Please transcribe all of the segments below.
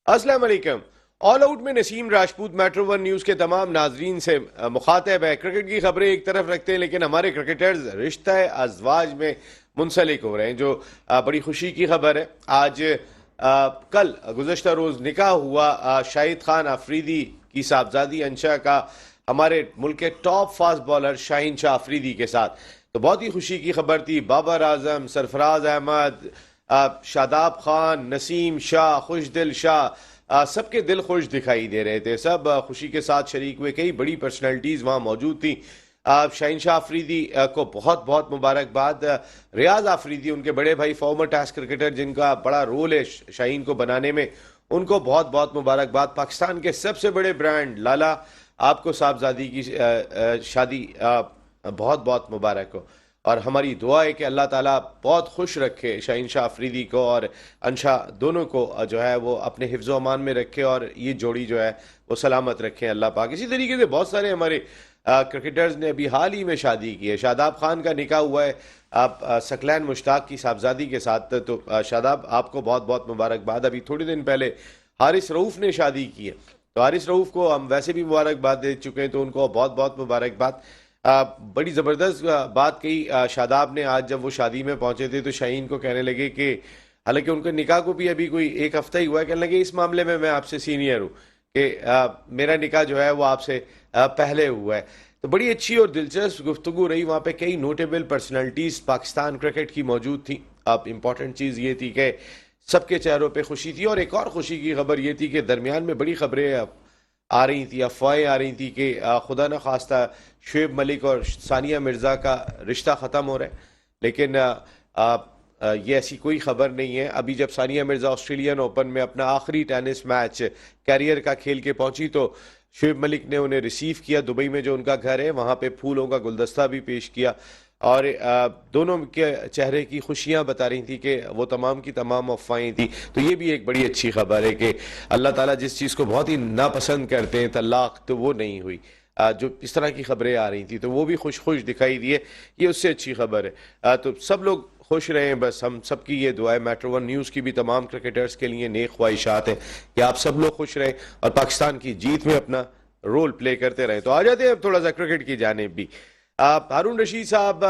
अस्सलाम वालेकुम। All out में Naseem Rajput metro one news के तमाम नाजरीन से मुखातब है। क्रिकेट की खबरें एक तरफ रखते हैं, लेकिन हमारे क्रिकेटर्स रिश्ता अज़वाज में मुंसलिक हो रहे हैं, जो बड़ी खुशी की खबर है। आज कल गुज़श्ता रोज़ निकाह हुआ शाहिद खान अफरीदी की साहबजादी अंशा का हमारे मुल्क के top fast bowler Shaheen Shah Afridi के साथ। तो बहुत ही खुशी की खबर थी। बाबर आजम, सरफराज अहमद, शादाब खान, नसीम शाह, खुशदिल शाह, सबके दिल खुश दिखाई दे रहे थे। सब खुशी के साथ शरीक हुए। कई बड़ी पर्सनैलिटीज़ वहाँ मौजूद थी। शाहीन शाह अफरीदी को बहुत बहुत मुबारकबाद। रियाज अफरीदी उनके बड़े भाई, फॉर्मर टेस्ट क्रिकेटर जिनका बड़ा रोल है शाहीन को बनाने में, उनको बहुत बहुत मुबारकबाद। पाकिस्तान के सबसे बड़े ब्रांड लाला, आपको साहबजादी की शादी बहुत बहुत मुबारक हो। और हमारी दुआ है कि अल्लाह ताला बहुत खुश रखे शाहीन शाह अफरीदी को और अंशा दोनों को, जो है वो अपने हिफ्ज़ अमान में रखे और ये जोड़ी जो है वो सलामत रखें अल्लाह पाक। इसी तरीके से बहुत सारे हमारे क्रिकेटर्स ने अभी हाल ही में शादी की है। शादाब खान का निकाह हुआ है आप सकलैन मुश्ताक की साहबजादी के साथ। तो शादाब, आपको बहुत बहुत मुबारकबाद। अभी थोड़े दिन पहले हारिस रऊफ़ ने शादी की है, तो हारिस रऊफ़ को हम वैसे भी मुबारकबाद दे चुके हैं, तो उनको बहुत बहुत मुबारकबाद। बड़ी ज़बरदस्त बात कही शादाब ने। आज जब वो शादी में पहुंचे थे तो शाहीन को कहने लगे कि हालांकि उनके निकाह को भी अभी कोई एक हफ्ता ही हुआ है, कहने लगे इस मामले में मैं आपसे सीनियर हूँ कि मेरा निकाह जो है वो आपसे पहले हुआ है। तो बड़ी अच्छी और दिलचस्प गुफ्तगू रही। वहाँ पे कई नोटेबल पर्सनैलिटीज़ पाकिस्तान क्रिकेट की मौजूद थी। अब इम्पॉर्टेंट चीज़ ये थी कि सबके चेहरों पे खुशी थी। और एक और खुशी की खबर ये थी कि दरमियान में बड़ी खबरें आ रही थी, अफवाहें आ रही थी कि खुदा न खास्ता शुएब मलिक और सानिया मिर्ज़ा का रिश्ता ख़त्म हो रहा है। लेकिन ये ऐसी कोई खबर नहीं है। अभी जब सानिया मिर्ज़ा ऑस्ट्रेलियन ओपन में अपना आखिरी टेनिस मैच कैरियर का खेल के पहुंची, तो शुएब मलिक ने उन्हें रिसीव किया दुबई में जो उनका घर है, वहाँ पे फूलों का गुलदस्ता भी पेश किया। और दोनों के चेहरे की खुशियां बता रही थी कि वो तमाम की तमाम अफवाहें थी। तो ये भी एक बड़ी अच्छी खबर है कि अल्लाह ताला जिस चीज़ को बहुत ही नापसंद करते हैं, तलाक, तो वो नहीं हुई। जो इस तरह की खबरें आ रही थी तो वो भी खुश खुश दिखाई दिए, ये उससे अच्छी खबर है। तो सब लोग खुश रहें, बस हम सबकी ये दुआ है। मेट्रो वन न्यूज़ की भी तमाम क्रिकेटर्स के लिए नेक ख्वाहिशात हैं कि आप सब लोग खुश रहें और पाकिस्तान की जीत में अपना रोल प्ले करते रहें। तो आ जाते हैं अब थोड़ा सा क्रिकेट की जानिब भी। हारून रशीद साहब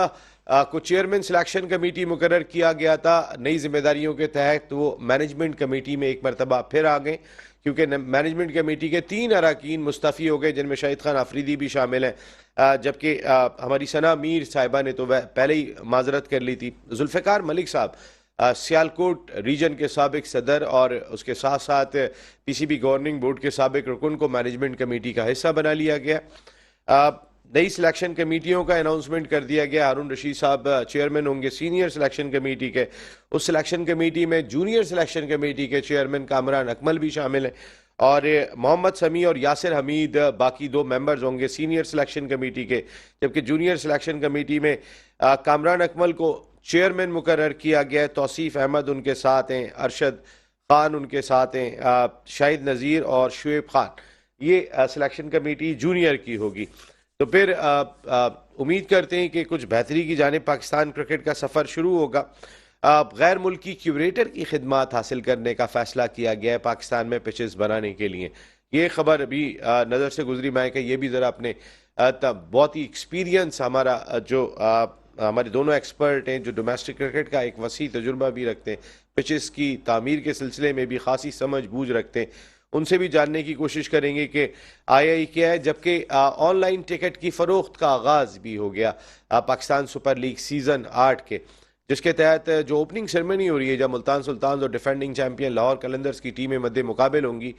को चेयरमैन सिलेक्शन कमेटी मुकर्रर किया गया था। नई जिम्मेदारियों के तहत वो मैनेजमेंट कमेटी में एक मरतबा फिर आ गए, क्योंकि मैनेजमेंट कमेटी के 3 अरकान मुस्तफ़ी हो गए, जिनमें शाहिद खान अफरीदी भी शामिल हैं। जबकि हमारी सना मीर साहिबा ने तो वह पहले ही माजरत कर ली थी। जुल्फ़िकार मलिक साहब सियालकोट रीजन के साबिक सदर और उसके साथ साथ पीसीबी गवर्निंग बोर्ड के साबिक रुकन को मैनेजमेंट कमेटी का हिस्सा बना लिया गया। नई सिलेक्शन कमेटियों का अनाउंसमेंट कर दिया गया। हारून रशीद साहब चेयरमैन होंगे सीनियर सिलेक्शन कमेटी के। उस सिलेक्शन कमेटी में जूनियर सिलेक्शन कमेटी के चेयरमैन कामरान अकमल भी शामिल हैं और मोहम्मद समी और यासिर हमीद बाकी 2 मेंबर्स होंगे सीनियर सिलेक्शन कमेटी के। जबकि जूनियर सिलेक्शन कमेटी में कामरान अकमल को चेयरमैन मुकर्रर किया गया है। तौसीफ अहमद उनके साथ हैं, अरशद खान उनके साथ हैं, शाहिद नज़ीर और शुएब खान। ये सिलेक्शन कमेटी जूनियर की होगी। तो फिर उम्मीद करते हैं कि कुछ बेहतरी की जानिब पाकिस्तान क्रिकेट का सफ़र शुरू होगा। गैर मुल्की क्यूरेटर की खिदमत हासिल करने का फ़ैसला किया गया है पाकिस्तान में पिचेस बनाने के लिए। ये खबर अभी नज़र से गुजरी। मैं कि ये भी ज़रा अपने बहुत ही एक्सपीरियंस हमारा जो हमारे दोनों एक्सपर्ट हैं जो डोमेस्टिक क्रिकेट का एक वसी तजुर्बा भी रखते हैं, पिचेस की तामीर के सिलसिले में भी खासी समझ बूझ रखते हैं, उनसे भी जानने की कोशिश करेंगे कि आया ही क्या है। जबकि ऑनलाइन टिकट की फ़रोख्त का आगाज़ भी हो गया पाकिस्तान सुपर लीग सीज़न 8 के, जिसके तहत जो ओपनिंग सेरेमनी हो रही है, जब मुल्तान सुल्तान और डिफेंडिंग चैंपियन लाहौर कलंदर्स की टीमें मद्दे मुकाबल होंगी,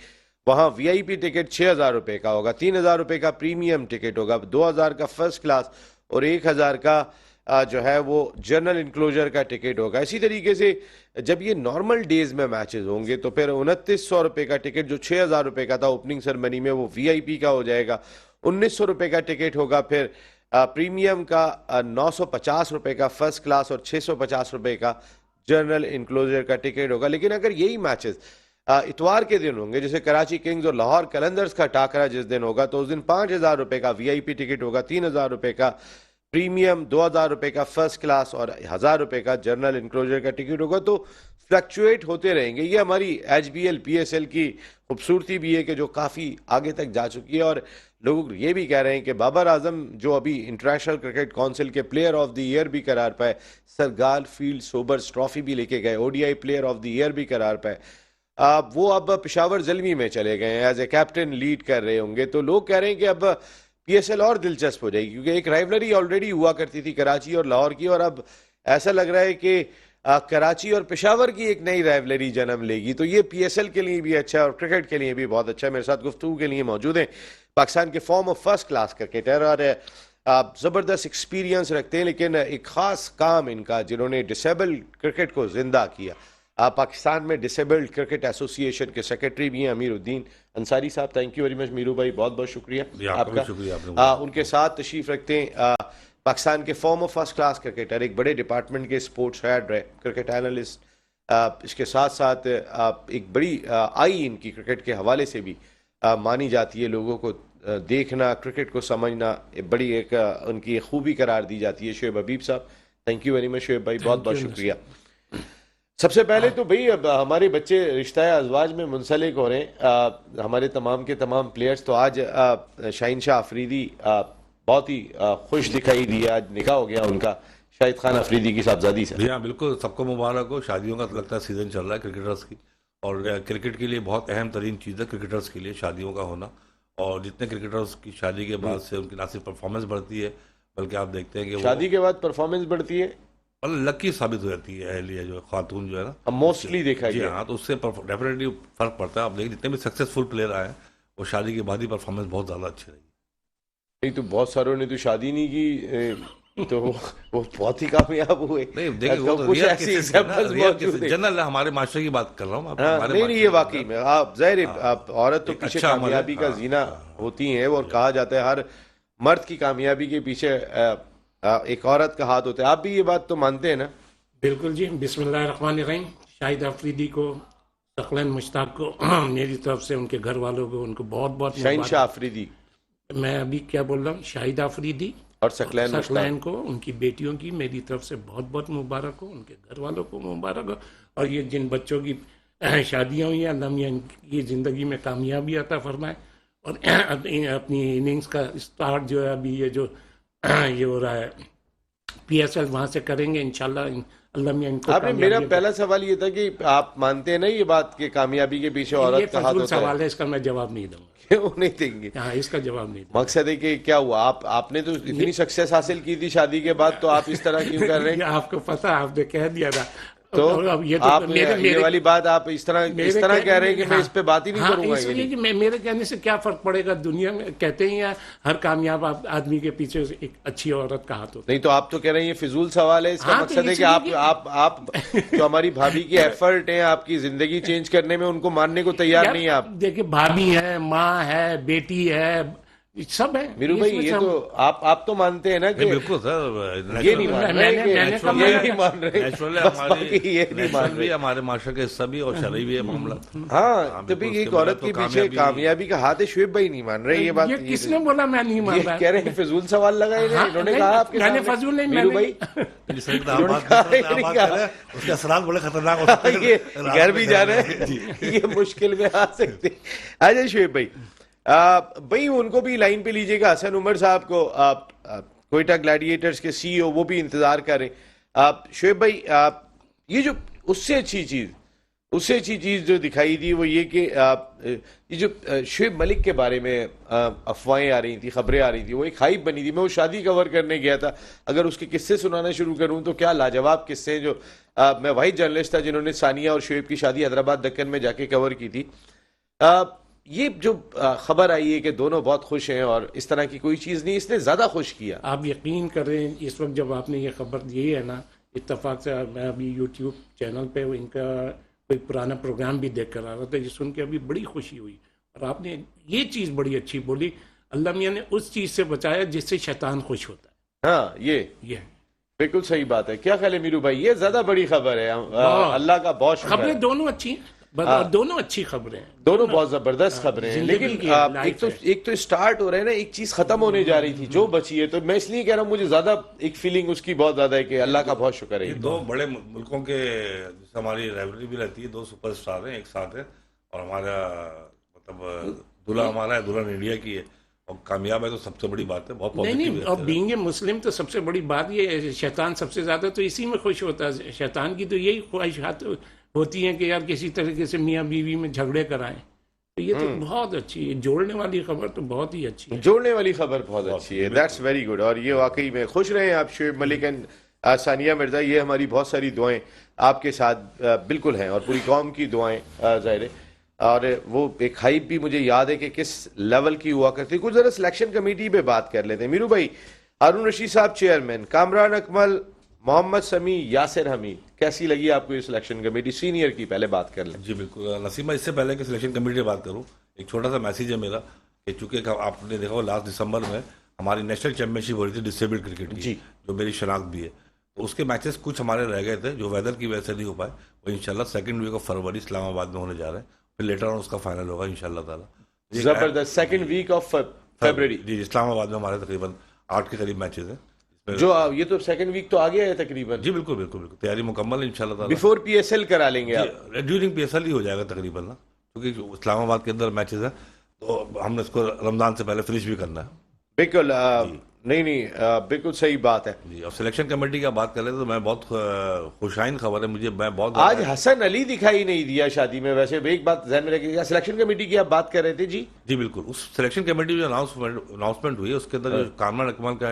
वहाँ वीआईपी टिकट 6,000 रुपये का होगा, 3,000 रुपये का प्रीमियम टिकट होगा, 2,000 का फर्स्ट क्लास और 1,000 का जो है वो जनरल इंक्लोजर का टिकट होगा। इसी तरीके से जब ये नॉर्मल डेज में मैचेस होंगे तो फिर 2,900 रुपये का टिकट जो 6,000 रुपये का था ओपनिंग सेरेमनी में, वो वीआईपी का हो जाएगा। 1,900 रुपये का टिकट होगा फिर प्रीमियम का, 950 रुपये का फर्स्ट क्लास और 650 रुपये का जनरल इंक्लोजर का टिकट होगा। लेकिन अगर यही मैचेस इतवार के दिन होंगे, जैसे कराची किंग्स और लाहौर कलंदर्स का टाकरा जिस दिन होगा, तो उस दिन 5,000 रुपये का वीआईपी टिकट होगा, 3,000 रुपये का प्रीमियम, 2,000 रुपये का फर्स्ट क्लास और 1,000 रुपये का जनरल इंक्लोजर का टिकट होगा। तो फ्लक्चुएट होते रहेंगे। ये हमारी HBL PSL की खूबसूरती भी है कि जो काफ़ी आगे तक जा चुकी है, और लोग ये भी कह रहे हैं कि बाबर आजम जो अभी इंटरनेशनल क्रिकेट काउंसिल के प्लेयर ऑफ द ईयर भी करार पाए, सर गारफील्ड सोबर्स ट्रॉफी भी लेके गए, ODI player of the year भी करार पाए, वो अब पेशावर ज़ल्मी में चले गए हैं, एज ए कैप्टन लीड कर रहे होंगे। तो लोग कह रहे हैं कि अब PSL और दिलचस्प हो जाएगी, क्योंकि एक राइवलरी ऑलरेडी हुआ करती थी कराची और लाहौर की, और अब ऐसा लग रहा है कि कराची और पेशावर की एक नई राइवलरी जन्म लेगी। तो ये PSL के लिए भी अच्छा है और क्रिकेट के लिए भी बहुत अच्छा है। मेरे साथ गुफ्तगू के लिए मौजूद हैं पाकिस्तान के form of first class cricketer, और ज़बरदस्त एक्सपीरियंस रखते हैं, लेकिन एक ख़ास काम इनका जिन्होंने डिसेबल्ड क्रिकेट को जिंदा किया। पाकिस्तान में डिसेबल्ड क्रिकेट एसोसिएशन के सेक्रेटरी भी हैं अमीरुद्दीन अंसारी साहब। थैंक यू वेरी मच मीरू भाई, बहुत बहुत शुक्रिया आपका। शुक्रिया। उनके साथ तशरीफ़ रखते हैं पाकिस्तान के फॉर्मर फर्स्ट क्लास क्रिकेटर, एक बड़े डिपार्टमेंट के स्पोर्ट्स हेड रहे, क्रिकेट एनालिस्ट, इसके साथ साथ एक बड़ी आई इनकी क्रिकेट के हवाले से भी मानी जाती है, लोगों को देखना, क्रिकेट को समझना बड़ी एक उनकी खूबी करार दी जाती है। शोएब हबीब साहब, thank you very much Shoaib भाई, बहुत बहुत शुक्रिया। सबसे पहले तो भाई अब हमारे बच्चे रिश्ता अज़वाज में मुंसलिक हो रहे हैं, हमारे तमाम के तमाम प्लेयर्स। तो आज शाहीन शाह अफरीदी बहुत ही खुश दिखाई दिया, आज निकाह हो गया उनका शाहिद खान अफरीदी की साहबजादी से। जी हाँ, बिल्कुल, सबको मुबारक हो। शादियों का तो लगता है सीज़न चल रहा है क्रिकेटर्स की, और क्रिकेट के लिए बहुत अहम तरीन चीज़ है क्रिकेटर्स के लिए शादियों का होना। और जितने क्रिकेटर्स की शादी के बाद से उनकी ना सिर्फ परफॉर्मेंस बढ़ती है, बल्कि आप देखते हैं कि शादी के बाद परफॉर्मेंस बढ़ती है, मतलब लकी साबित हो जाती है अहलिया जो खातून जो है ना, मोस्टली देखा जी गया। हाँ, तो उससे डेफिनेटली फ़र्क पड़ता है। आप देखिए जितने भी सक्सेसफुल प्लेयर आए वो शादी के बाद ही परफॉर्मेंस बहुत ज़्यादा अच्छी रही। नहीं तो बहुत सारों ने तो शादी नहीं की, तो वो बहुत ही कामयाब हुए। नहीं देखिए, वो तो कुछ रियल ऐसी केसेस है ना, एग्जांपल्स रियल मौजूद केसेस, हैं। जनरल हमारे माशरे की बात कर रहा हूँ। हाँ, नहीं ये वाकई में आप ज़ाहिर है, हाँ, आप औरत तो एक पीछे अच्छा अमल है। कामयाबी का हाँ, जीना हाँ, होती है, और कहा जाता है हर मर्द की कामयाबी के पीछे एक औरत का हाथ होता है। आप भी ये बात तो मानते हैं ना? बिल्कुल जी, बिस्मिल्लाहिर्रहमानिर्रहीम। शाहिद अफरीदी को, सकलैन मुश्ताक को मेरी तरफ से, उनके घर वालों को, उनको बहुत बहुत शाहीन शाह अफरीदी मैं अभी क्या बोल रहा हूँ, शाहिद अफरीदी और सकलैन को, उनकी बेटियों की मेरी तरफ से बहुत बहुत मुबारक हो, उनके घर वालों को मुबारक हो, और ये जिन बच्चों की शादियाँ हुई हैं, अल्लाह मियां इनकी ज़िंदगी में कामयाबी अता फरमाए, और अपनी इनिंग्स का स्टार्ट जो है अभी ये जो ये हो रहा है PSL वहाँ से करेंगे इंशाल्लाह। अल्लाह मियां इनको आपने, मेरा पहला सवाल ये था कि आप मानते हैं ना ये बात कि कामयाबी के पीछे औरत का हाथ फजूल होता सवाल है, इसका मैं जवाब नहीं दूंगा। क्यों नहीं देंगे? हाँ, इसका जवाब नहीं दूंगा। मकसद है कि क्या हुआ, आपने तो इतनी सक्सेस हासिल की थी शादी के बाद, तो आप इस तरह क्यों कर रहे हैं? ये आपको पता है, आपने कह दिया था। तो अब ये तो आप ये मेरे वाली बात आप इस तरह कह रहे हैं कि मैं इस पे बात ही नहीं करूंगा। इसलिए कि मेरे कहने से क्या फर्क पड़ेगा, दुनिया में कहते ही हैं हर कामयाब आदमी के पीछे एक अच्छी औरत का हाथ होता है। नहीं तो आप तो कह रहे हैं ये फिजूल सवाल है। इसका हाँ, मकसद तो है कि आप जो हमारी भाभी की एफर्ट है आपकी जिंदगी चेंज करने में, उनको मानने को तैयार नहीं है आप। देखिए, भाभी है, माँ है, बेटी है, सब है। मीरू भाई, ये तो आप तो मानते हैं ना कि बिल्कुल सर, ये नहीं मान रहे, हमारे माशरे के हिस्सा भी और शरई भी है मामला। हाँ, तो भी एक औरत के पीछे कामयाबी का हाथ है। शुएब भाई नहीं मान रहे ये बात। ये किसने बोला मैं नहीं मान रहा? कह रहे हैं फिजूल सवाल लगाए, इन्होंने कहा आपके मैंने सामने। फजूल नहीं, मीरू भाई उसके असरात बड़े खतरनाक हो सकते हैं। ये घर भी जा रहे हैं, ये मुश्किल में आ सकते। आजा शुएब भाई, भाई उनको भी लाइन पे लीजिएगा। हसन उमर साहब को, कोयटा ग्लैडिएटर्स के CEO, वो भी इंतजार कर रहे हैं। शुएब भाई, ये जो उससे अच्छी चीज जो दिखाई दी वो ये कि ये जो शुएब मलिक के बारे में अफवाहें आ रही थी, खबरें आ रही थी, वो एक हाइप बनी थी। मैं वो शादी कवर करने गया था, अगर उसके किस्से सुनाना शुरू करूं तो क्या लाजवाब किस्से हैं। जो मैं वही जर्नलिस्ट था जिन्होंने सानिया और शुएब की शादी हैदराबाद दक्कन में जाके कवर की थी। ये जो खबर आई है कि दोनों बहुत खुश हैं, और इस तरह की कोई चीज़ नहीं, इसने ज़्यादा खुश किया। आप यकीन करें, इस वक्त जब आपने ये खबर दी है ना, इत्तेफाक से मैं अभी YouTube चैनल पे इनका कोई पुराना प्रोग्राम भी देख कर आ रहा था, ये सुन के अभी बड़ी खुशी हुई। और आपने ये चीज़ बड़ी अच्छी बोली, अल्लाह मियां ने उस चीज़ से बचाया जिससे शैतान खुश होता है। हाँ, ये बिल्कुल सही बात है। क्या ख्याल है मीरू भाई, ये ज़्यादा बड़ी खबर है। अल्लाह का बहुत शुक्र है। खबरें दोनों अच्छी हैं, बस, और दोनों अच्छी खबरें हैं, दोनों बहुत जबरदस्त खबरें हैं। जिंदगी लेकिन की एक लाइफ तो स्टार्ट हो रहा है ना, एक चीज खत्म होने जा रही थी जो बची है, तो मैं इसलिए कह रहा हूँ, मुझे ज्यादा एक फीलिंग उसकी बहुत ज्यादा है कि अल्लाह का बहुत शुक्र ये है। दो बड़े मुल्कों के जिससे हमारी राइवलरी भी रहती है, दो सुपरस्टार हैं एक साथ है, और हमारा मतलब दुल्हा हमारा है, दुल्हन इंडिया की है, और कामयाब है तो सबसे बड़ी बात है, बहुत नहीं पॉजिटिव नहीं, और बीइंग ए मुस्लिम तो सबसे बड़ी बात ये है, शैतान सबसे ज्यादा तो इसी में खुश होता है। शैतान की तो यही ख्वाहिशात होती हैं कि यार किसी तरीके से मियाँ बीवी में झगड़े कराएं। तो ये तो बहुत अच्छी है, जोड़ने वाली खबर तो बहुत ही अच्छी है। जोड़ने वाली खबर बहुत अच्छी है, दैट्स वेरी गुड। और ये वाकई में खुश रहे आप शुएब मलिक एंड सानिया मिर्जा, ये हमारी बहुत सारी दुआएं आपके साथ बिल्कुल हैं, और पूरी कौम की दुआएं ज़ाहिर है। और वो एक हाइप भी मुझे याद है कि किस लेवल की हुआ करती। कुछ जरा सिलेक्शन कमेटी पे बात कर लेते हैं। मीरू भाई, हारून रशीद साहब चेयरमैन, कामरान अकमल, मोहम्मद समी, यासिर हमीद, कैसी लगी आपको ये सिलेक्शन कमेटी सीनियर की? पहले बात कर लें। जी बिल्कुल नसीमा, इससे पहले कि सिलेक्शन कमेटी की बात करूं, एक छोटा सा मैसेज है मेरा कि चूंकि आपने देखा हो लास्ट दिसंबर में हमारी नेशनल चैंपियनशिप हो रही थी डिसेबल्ड क्रिकेट की, जो मेरी शनाख्त भी है, तो उसके मैचेस कुछ हमारे रह गए थे जो वेदर की वजह से नहीं हो पाए। वो इंशाल्लाह सेकंड वीक ऑफ फरवरी इस्लामाबाद में होने जा रहे हैं, फिर लेटर ऑन उसका फाइनल होगा इंशाल्लाह ताला। जबरदस्त, सेकंड वीक ऑफ फरवरी जी, इस्लामाबाद में हमारे तकरीबन 8 के करीब मैचेस हैं। जो ये तो सेकंड वीक तो आ गया है तकरीबन। जी बिल्कुल बिल्कुल बिल्कुल, तैयारी मुकम्मल है इंशाल्लाह ताला। बिफोर पीएसएल करा लेंगे आप? ड्यूरिंग पीएसएल ही हो जाएगा तकरीबन ना, क्योंकि इस्लामाबाद के अंदर मैचेस हैं, तो हमने इसको रमजान से पहले फिनिश भी करना है। बिल्कुल नहीं बिल्कुल सही बात है जी। और सिलेक्शन कमेटी का बात करें तो मैं बहुत खुशाइन खबर है मुझे, मैं बहुत आज हसन अली दिखाई नहीं दिया शादी में। वैसे एक बात ध्यान में रखिएगा, सिलेक्शन कमेटी की आप बात कर रहे थे जी? जी बिल्कुल, उस सिलेक्शन कमेटी जो अनाउंसमेंट हुई है उसके अंदर जो कामरान अकमल का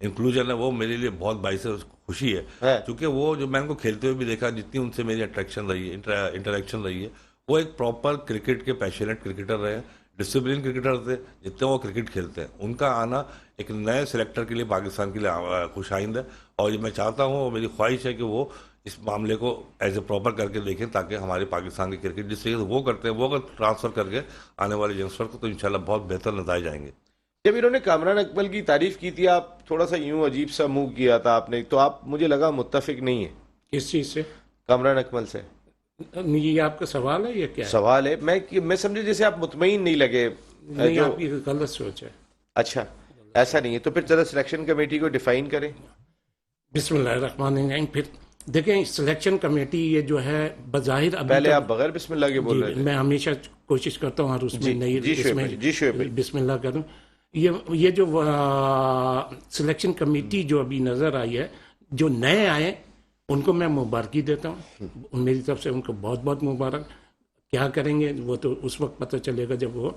इंक्लूजन है वो मेरे लिए बहुत बाइस खुशी है, क्योंकि वो जो मैंने उनको खेलते हुए भी देखा, जितनी उनसे मेरी अट्रैक्शन रही है, इंटरेक्शन रही है, वो एक प्रॉपर क्रिकेट के पैशनेट क्रिकेटर रहे हैं, डिसिप्लिन क्रिकेटर थे, जितने वो क्रिकेट खेलते हैं। उनका आना एक नए सिलेक्टर के लिए पाकिस्तान के लिए खुशाइंद है, और ये मैं चाहता हूँ, मेरी ख्वाहिश है कि वो इस मामले को एज ए प्रॉपर करके देखें, ताकि हमारे पाकिस्तान के क्रिकेट जिस तरीके से वो करते हैं वो अगर ट्रांसफर करके आने वाले यंगस्टर को, तो इंशाल्लाह बहुत बेहतर नतीजे जाएंगे। जब इन्होंने कामरान अकमल की तारीफ की थी, आप थोड़ा सा यूं अजीब सा मुंह किया था आपने, तो आप मुझे लगा मुत्तफिक नहीं है किस चीज से? कामरान अकमल से? ये आपका सवाल है या क्या है? सवाल है, मैं समझे जैसे आप मुतमईन नहीं लगे। नहीं, आपकी गलत सोच है। अच्छा, ऐसा नहीं है तो फिर जरा सिलेक्शन कमेटी को डिफाइन करें। बिस्मिल्लाहिर्रहमानिर्रहीम। फिर देखें, सिलेक्शन कमेटी ये जो है बज़ाहिर अभी पहले आप बगैर बिस्मिल्लाह के बोल रहे थे। मैं हमेशा कोशिश करता हूँ हर उसमें नहीं इसमें बिस्मिल्लाह करूँ। ये जो सिलेक्शन कमेटी जो अभी नज़र आई है, जो नए आए उनको मैं मुबारकी देता हूँ, मेरी तरफ से उनको बहुत बहुत मुबारक। क्या करेंगे वो तो उस वक्त पता चलेगा जब वो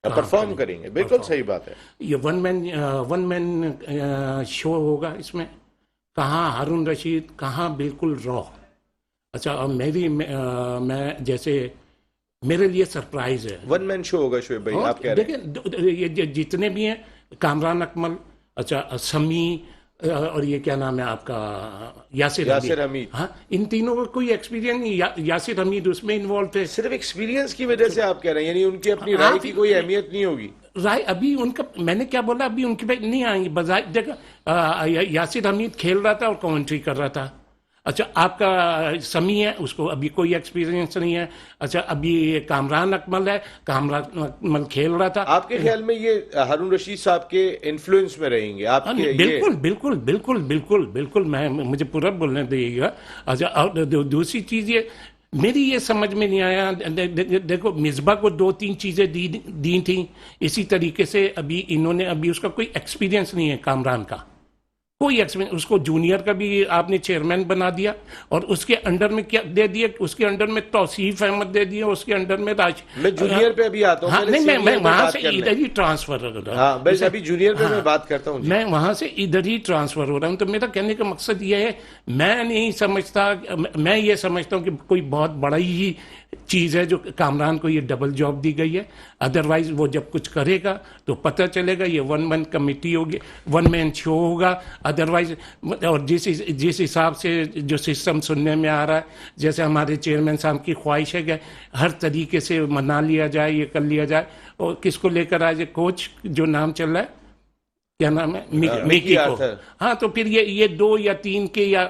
परफॉर्म करेंगे। बिल्कुल सही बात है। ये वन मैन शो होगा इसमें, कहाँ हारून रशीद, कहाँ बिल्कुल रॉ। अच्छा, अब मैं जैसे मेरे लिए सरप्राइज है। वन मैन शो होगा शुएब भाई, आप कह रहे हैं? देखिए, ये जितने भी हैं, कामरान अकमल, अच्छा समी, और ये क्या नाम है आपका, यासिर हमीद। हाँ, इन तीनों को कोई एक्सपीरियंस नहीं। यासिर हमीद उसमें इन्वॉल्व थे। सिर्फ एक्सपीरियंस की वजह से आप कह रहे हैं, यानी उनकी अपनी राय की कोई अहमियत नहीं होगी? राय अभी उनका, मैंने क्या बोला, अभी उनकी पे नहीं आएंगी। बजाय देखा, यासिर हमीद खेल रहा था और कमेंट्री कर रहा था। अच्छा, आपका समी है, उसको अभी कोई एक्सपीरियंस नहीं है। अच्छा, अभी कामरान अकमल है, कामरान अकमल खेल रहा था। आपके ख्याल में ये हारून रशीद साहब के इन्फ्लुएंस में रहेंगे आपके? बिल्कुल बिल्कुल बिल्कुल बिल्कुल बिल्कुल, मुझे पूरा बोलने दीजिएगा। अच्छा, और दूसरी चीज ये मेरी ये समझ में नहीं आया, देखो मिसबा को 2-3 चीजें दी थी इसी तरीके से। अभी इन्होंने, अभी उसका कोई एक्सपीरियंस नहीं है कामरान का, कोई एक्सपीरियंस। उसको जूनियर का भी आपने चेयरमैन बना दिया, और उसके अंडर में क्या दे दिया, उसके अंडर में तौसीफ अहमद दे दिया, उसके अंडर में मैं जूनियर पे अभी आता हूँ। हाँ, नहीं, मैं वहां से इधर ही ट्रांसफर हो रहा हूँ। बस अभी जूनियर पे मैं बात करता हूँ। मैं वहां से इधर ही ट्रांसफर हो रहा हूँ। तो मेरा कहने का मकसद ये है, मैं नहीं समझता, मैं ये समझता हूँ कि कोई बहुत बड़ा ही चीज़ है जो कामरान को ये डबल जॉब दी गई है। अदरवाइज वो जब कुछ करेगा तो पता चलेगा, ये वन मैन कमेटी होगी, वन मैन शो होगा। अदरवाइज, और जिस हिसाब से जो सिस्टम सुनने में आ रहा है, जैसे हमारे चेयरमैन साहब की ख्वाहिश है कि हर तरीके से मना लिया जाए, ये कर लिया जाए। और किसको लेकर आज कोच जो नाम चल रहा है, क्या नाम है, मिकी मिकी को। आर्थर। हाँ, तो फिर ये 2 या 3 के या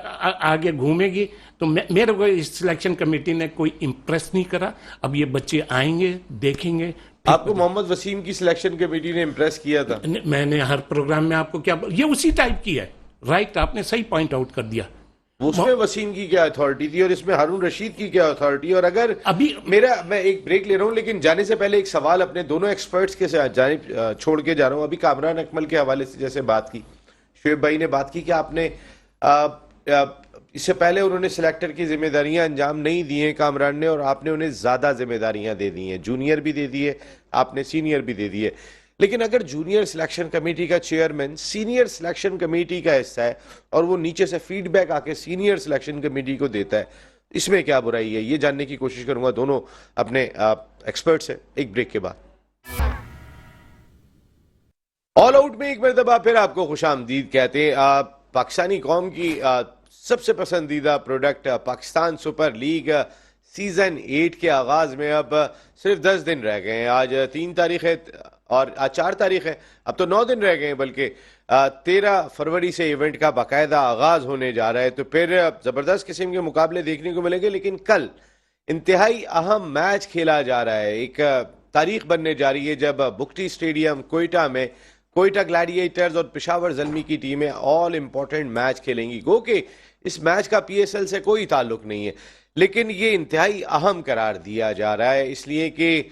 आगे घूमेगी। तो मेरे को इस सिलेक्शन कमेटी ने कोई इम्प्रेस नहीं करा। अब ये बच्चे आएंगे, देखेंगे, फिर आपको मोहम्मद वसीम की सिलेक्शन कमेटी ने इम्प्रेस किया था? मैंने हर प्रोग्राम में आपको क्या ये उसी टाइप की है। राइट, आपने सही पॉइंट आउट कर दिया। उसमें वसीम की क्या अथॉरिटी थी और इसमें हारून रशीद की क्या अथॉरिटी? और अगर अभी मैं एक ब्रेक ले रहा हूं, लेकिन जाने से पहले एक सवाल अपने दोनों एक्सपर्ट्स के साथ जानिब छोड़ के जा रहा हूं। अभी कामरान अकमल के हवाले से जैसे बात की, शुएब भाई ने बात की कि आपने इससे पहले उन्होंने सिलेक्टर की जिम्मेदारियां अंजाम नहीं दी हैं कामरान ने, और आपने उन्हें ज्यादा जिम्मेदारियां दे दी हैं, जूनियर भी दे दी है आपने, सीनियर भी दे दी है। लेकिन अगर जूनियर सिलेक्शन कमेटी का चेयरमैन सीनियर सिलेक्शन कमेटी का हिस्सा है और वो नीचे से फीडबैक आके सीनियर सिलेक्शन कमेटी को देता है, इसमें क्या बुराई है? ये जानने की कोशिश करूंगा दोनों अपने एक्सपर्ट से एक ब्रेक के बाद। ऑल आउट में एक मरतबा फिर आपको खुशामदीद कहते हैं। पाकिस्तानी कौम की सबसे पसंदीदा product Pakistan super league season 8 के आगाज में अब सिर्फ 10 दिन रह गए हैं। आज 3 तारीख है और आज 4 तारीख है, अब तो 9 दिन रह गए हैं, बल्कि 13 फरवरी से इवेंट का बाकायदा आगाज होने जा रहा है। तो फिर जबरदस्त किस्म के मुकाबले देखने को मिलेंगे। लेकिन कल इंतहाई अहम मैच खेला जा रहा है। एक तारीख बनने जा रही है जब बुक्टी स्टेडियम कोयटा में कोयटा ग्लैडिएटर्स और पेशावर ज़ल्मी की टीमें ऑल इंपॉर्टेंट मैच खेलेंगी। गो कि इस मैच का पीएसएल से कोई ताल्लुक नहीं है, लेकिन ये इंतहाई अहम करार दिया जा रहा है इसलिए कि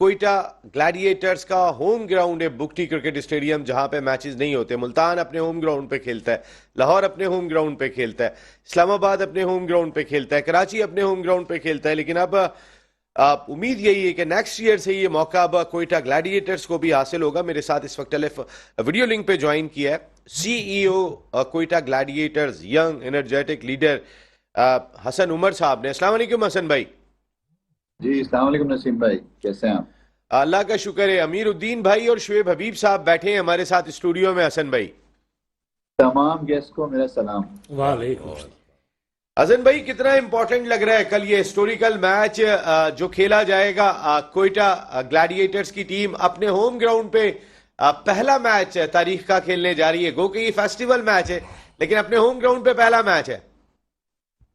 कोयटा ग्लैडिएटर्स का होम ग्राउंड है बुक्टी क्रिकेट स्टेडियम, जहां पे मैचेस नहीं होते। मुल्तान अपने होम ग्राउंड पे खेलता है, लाहौर अपने होम ग्राउंड पे खेलता है, इस्लामाबाद अपने होम ग्राउंड पे खेलता है, कराची अपने होम ग्राउंड पे खेलता है। लेकिन अब उम्मीद यही है कि नेक्स्ट ईयर से ये मौका अब कोयटा ग्लैडिएटर्स को भी हासिल होगा। मेरे साथ इस वक्त वीडियो लिंक पे ज्वाइन किया है CEO Quetta Gladiators young energetic leader Hasan Umar साहब ने। अस्सलाम वालेकुम हसन भाई। जी अस्सलाम वालेकुम नसीम भाई, कैसे हैं आप? अल्लाह का शुक्र है। अमीर उद्दीन भाई और शुएब हबीब साहब बैठे हैं हमारे साथ स्टूडियो में। हसन भाई, तमाम गेस्ट को मेरा सलाम। वालेकुम। हसन भाई, कितना इंपॉर्टेंट लग रहा है कल ये हिस्टोरिकल मैच जो खेला जाएगा? कोयटा ग्लैडिएटर्स की टीम अपने होम ग्राउंड पे पहला मैच तारीख का खेलने जा रही है। गो कि ये फेस्टिवल मैच है, लेकिन अपने होम ग्राउंड पे पहला मैच है।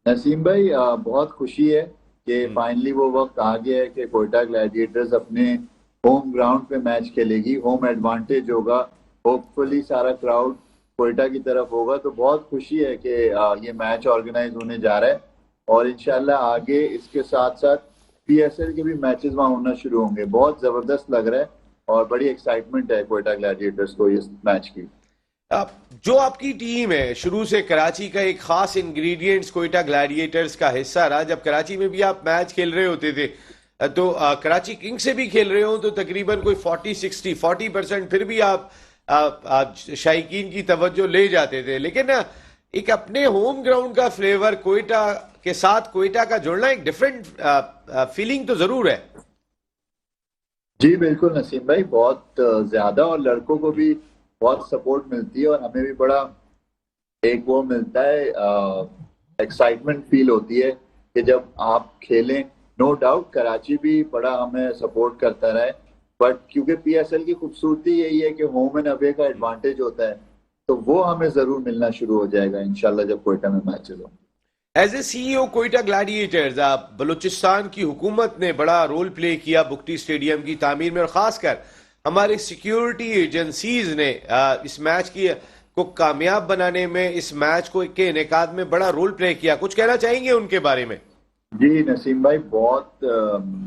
नसीम भाई, बहुत खुशी है कि फाइनली वो वक्त आ गया है कि कोयटा ग्लैडिएटर्स अपने होम ग्राउंड पे मैच खेलेगी। होम एडवांटेज होगा, होपफुली सारा क्राउड कोयटा की तरफ होगा। तो बहुत खुशी है कि ये मैच ऑर्गेनाइज होने जा रहा है और इंशाल्लाह आगे इसके साथ साथ पीएसएल के भी मैचेस वहाँ होना शुरू होंगे। बहुत जबरदस्त लग रहा है और बड़ी एक्साइटमेंट है कोयटा ग्लैडिएटर्स को इस मैच की। जो आपकी टीम है शुरू से कराची का एक खास इंग्रेडिएंट्स कोयटा ग्लैडिएटर्स का हिस्सा रहा। जब कराची में भी आप मैच खेल रहे होते थे तो कराची किंग से भी खेल रहे हो तो तकरीबन कोई 40% फिर भी आप शायकीन की तवज्जो ले जाते थे। लेकिन एक अपने होम ग्राउंड का फ्लेवर कोयटा के साथ कोयटा का जुड़ना एक डिफरेंट फीलिंग तो जरूर है। जी बिल्कुल नसीम भाई, बहुत ज्यादा, और लड़कों को भी बहुत सपोर्ट मिलती है और हमें भी बड़ा एक वो मिलता है, एक्साइटमेंट फील होती है कि जब आप खेलें। नो डाउट कराची भी बड़ा हमें सपोर्ट करता रहा है, बट क्योंकि पीएसएल की खूबसूरती यही है कि होम एंड अवे का एडवांटेज होता है, तो वो हमें जरूर मिलना शुरू हो जाएगा इंशाल्लाह जब कोयटा में मैचेस हों। As a CEO Quetta Gladiators, Balochistan की हुकूमत ने बड़ा रोल प्ले किया बुक्टी स्टेडियम की तामीर में, और खासकर हमारी सिक्योरिटी एजेंसीज ने इस मैच की को कामयाब बनाने में, इस मैच को के इनेकाद में बड़ा रोल प्ले किया। कुछ कहना चाहेंगे उनके बारे में? जी नसीम भाई, बहुत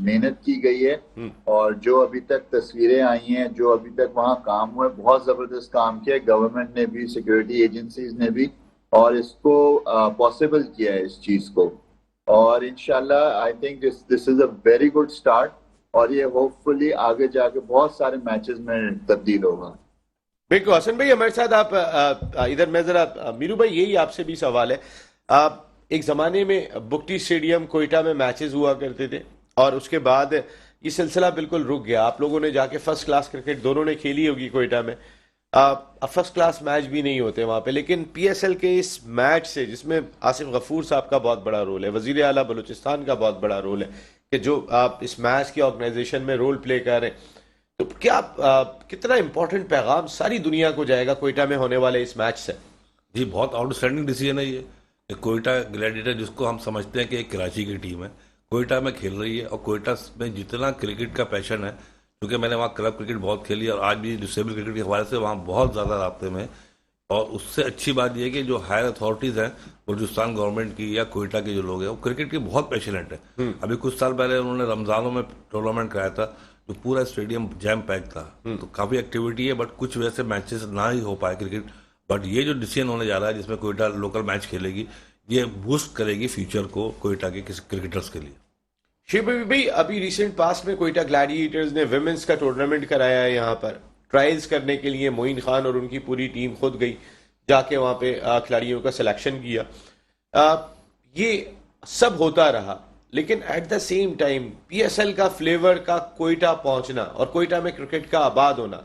मेहनत की गई है और जो अभी तक तस्वीरें आई हैं, जो अभी तक वहाँ काम हुआ है, बहुत जबरदस्त काम किया है गवर्नमेंट ने भी, सिक्योरिटी एजेंसीज ने भी, और इसको पॉसिबल किया है इस चीज को। और इंशाल्लाह I think this is a very good start और ये होपफुली आगे जाके बहुत सारे मैचेस में तब्दील होगा। बिल्कुल हसन भाई, हमारे साथ आप इधर मैं जरा मीरू भाई, यही आपसे भी सवाल है। एक ज़माने में बुक्टी स्टेडियम कोयटा में मैचेस हुआ करते थे और उसके बाद ये सिलसिला बिल्कुल रुक गया। आप लोगों ने जाके फर्स्ट क्लास क्रिकेट दोनों ने खेली होगी कोयटा में, फर्स्ट क्लास मैच भी नहीं होते वहाँ पे। लेकिन पीएसएल के इस मैच से, जिसमें आसिफ गफूर साहब का बहुत बड़ा रोल है, वजीर आला बलूचिस्तान का बहुत बड़ा रोल है कि जो आप इस मैच की ऑर्गेनाइजेशन में रोल प्ले कर रहे हैं, तो क्या कितना इंपॉर्टेंट पैगाम सारी दुनिया को जाएगा कोयटा में होने वाले इस मैच से? जी बहुत आउटस्टैंडिंग डिसीजन है ये। कोयटा ग्लैडिएटर जिसको हम समझते हैं कि एक कराची की टीम है, कोयटा में खेल रही है। और कोयटा में जितना क्रिकेट का पैशन है, क्योंकि मैंने वहाँ क्लब क्रिकेट बहुत खेली और आज भी डिसेबल क्रिकेट के हवाले से वहाँ बहुत ज़्यादा रास्ते में। और उससे अच्छी बात यह है कि जो हायर अथॉरिटीज़ हैं बलूचिस्तान गवर्नमेंट की या कोयटा के जो लोग हैं, वो क्रिकेट के बहुत पैशनेट है। अभी कुछ साल पहले उन्होंने रमज़ानों में टूर्नामेंट कराया था, जो पूरा स्टेडियम जैम पैक था। तो काफ़ी एक्टिविटी है, बट कुछ वैसे मैचेस ना ही हो पाए क्रिकेट। बट ये जो डिसीजन होने जा रहा है जिसमें कोयटा लोकल मैच खेलेगी, ये बूस्ट करेगी फ्यूचर को कोयटा के क्रिकेटर्स के लिए। शिव भाई, अभी रिसेंट पास्ट में कोयटा ग्लैडिएटर्स ने विमेंस का टूर्नामेंट कराया है। यहाँ पर ट्रायल्स करने के लिए मोइन खान और उनकी पूरी टीम खुद गई, जाके वहाँ पे खिलाड़ियों का सिलेक्शन किया। ये सब होता रहा, लेकिन at the same time PSL का फ्लेवर का कोयटा पहुंचना और कोयटा में क्रिकेट का आबाद होना,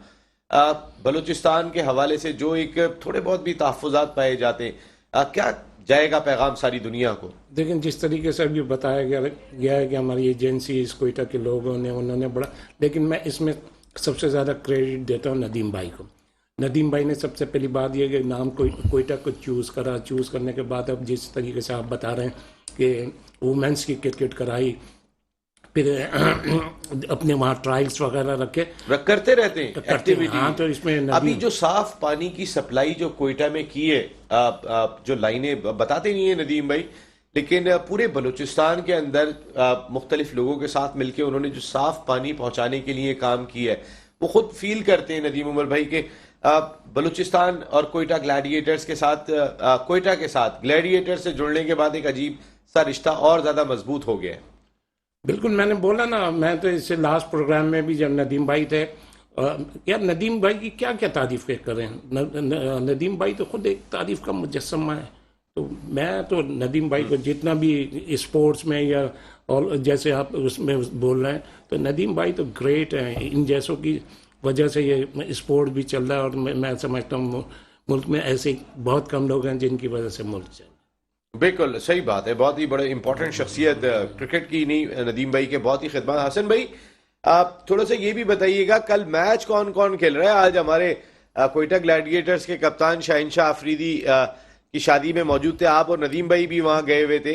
बलूचिस्तान के हवाले से जो एक थोड़े बहुत भी तहफ़्फ़ुज़ात पाए जाते हैं, क्या जाएगा पैगाम सारी दुनिया को? लेकिन जिस तरीके से अभी बताया गया है कि हमारी एजेंसी इस कोयटा के लोगों ने उन्होंने बड़ा, लेकिन मैं इसमें सबसे ज़्यादा क्रेडिट देता हूँ नदीम भाई को। नदीम भाई ने सबसे पहली बात यह कि नाम कोयटा को चूज़ करने के बाद अब जिस तरीके से आप बता रहे हैं कि वुमेंस की क्रिकेट कराई, फिर अपने वहाँ ट्रायल्स वगैरह करते रहते हैं एक्टिविटी। हाँ, तो इसमें अभी जो साफ पानी की सप्लाई जो कोयटा में की है, जो लाइनें बताते नहीं है नदीम भाई, लेकिन पूरे बलूचिस्तान के अंदर मुख्तलिफ लोगों के साथ मिलकर उन्होंने जो साफ पानी पहुंचाने के लिए काम किया है, वो खुद फील करते हैं नदीम उमर भाई के बलूचिस्तान और कोयटा ग्लैडिएटर्स के साथ, कोयटा के साथ ग्लैडिएटर्स से जुड़ने के बाद एक अजीब सा रिश्ता और ज्यादा मजबूत हो गया है। बिल्कुल, मैंने बोला ना, मैं तो इससे लास्ट प्रोग्राम में भी जब नदीम भाई थे, यार नदीम भाई की क्या क्या तारीफ करें। नदीम भाई तो खुद एक तारीफ का मुजस्समा है। तो मैं तो नदीम भाई को जितना भी स्पोर्ट्स में या और जैसे आप उसमें बोल रहे हैं, तो नदीम भाई तो ग्रेट हैं। इन जैसों की वजह से ये स्पोर्ट भी चल रहा है। और मैं समझता हूँ मुल्क में ऐसे बहुत कम लोग हैं जिनकी वजह से मुल्क चल रहा है। बिल्कुल सही बात है, बहुत ही बड़े इंपॉर्टेंट शख्सियत क्रिकेट की नहीं, नदीम भाई के बहुत ही खिदमत। हसन भाई, आप थोड़ा सा ये भी बताइएगा, कल मैच कौन कौन खेल रहा है? आज हमारे कोयटा ग्लैडिएटर्स के कप्तान शाहिनशाह अफरीदी की शादी में मौजूद थे, आप और नदीम भाई भी वहाँ गए हुए थे।